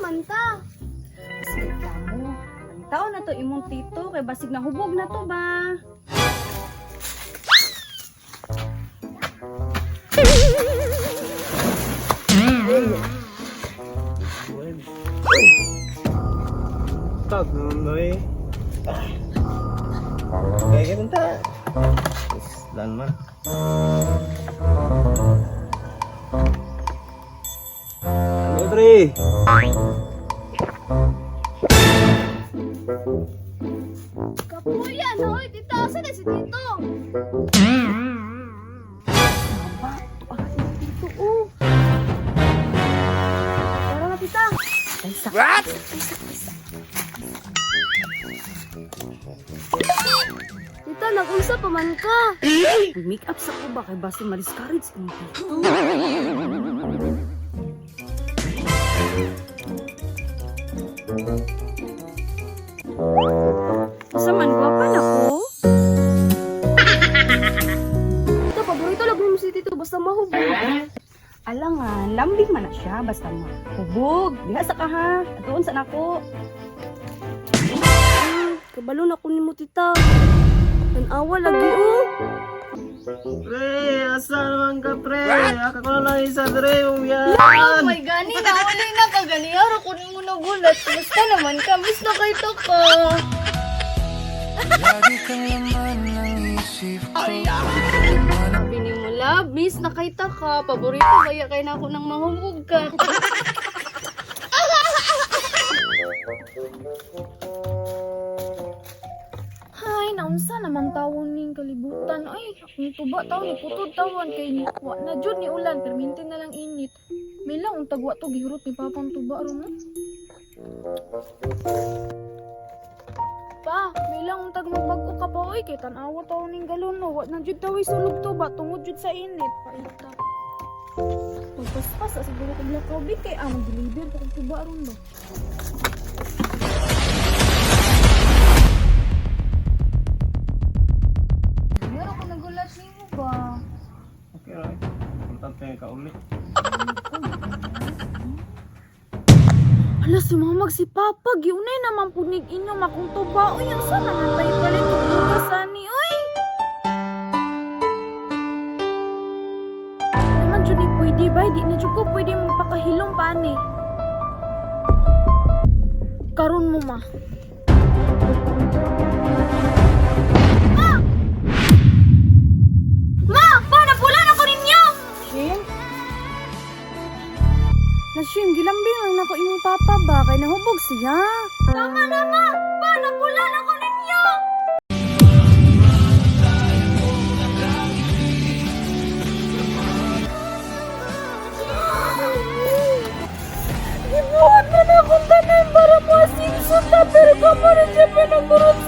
man ta? Sige ka mo. Taon na to imong tito kay basig na hubog na to ba? Tag noy. Kaya bentar. Dan mah. Putri. Kapuyan, hoy, tita, saan na si Tito? Tara na tita. What? Tita, nag-unsa pa man ka. Make up sa ko ba kay basig ma-discourage imong tito. Asa man gwapa na ko? Tita, paborito lang mo si Tito, basta mahubog. Alangan, lambing man na siya basta mahubog. Diha sa kaha. Atuon sa nako. Kabalo na ko ni mo, tita. Tanawa lagi, oh. Pre, asa naman ka pre? Aka ko na isa pre, umiyan. Oh my gani, nawali na ka gani. Araw ko mo nagulat. Basta naman ka, miss na kay to ka. Sabi ni mo, love, miss na kay ta ka. Paborito kaya kay na ako nang mahubog ka. Ay, naunsa naman tawon ning kalibutan. Ay, ni tuba taw ni putod tawon kay ni wa na jud ni ulan perminti na lang init. May lang untag wa to gihurot ni papang tuba ron. Pa, may lang untag magbag-o ka pa oy kay tan-awa taw ning galon no. Wa na jud daw sulog tuba tungod jud sa init. Paita. Pagpaspas sa siguro ko black robin kay amo deliver pa kung tuba ron no. Meron ko nagulat nimo ba? Okay, right. Punta tayo ka uli. Alas, sumamag si Papa. Giunay naman punig inom akong tuba. Uy, ang sana nga tayo palit ng bukasan ni. Uy! Naman, Juni, pwede ba? Di na dyan ko pwede magpakahilong pa ni. Karon mo, ma. Ma! Pa! Napulan ako ninyo! Shim? Na Shim, gilambing lang nako imong papa ba kay nahubog siya. Tama na, ma! Pa! Napulan ako ninyo! Ibuhat na na akong tanan para masinsunta pero ka pa rin siya pinagurot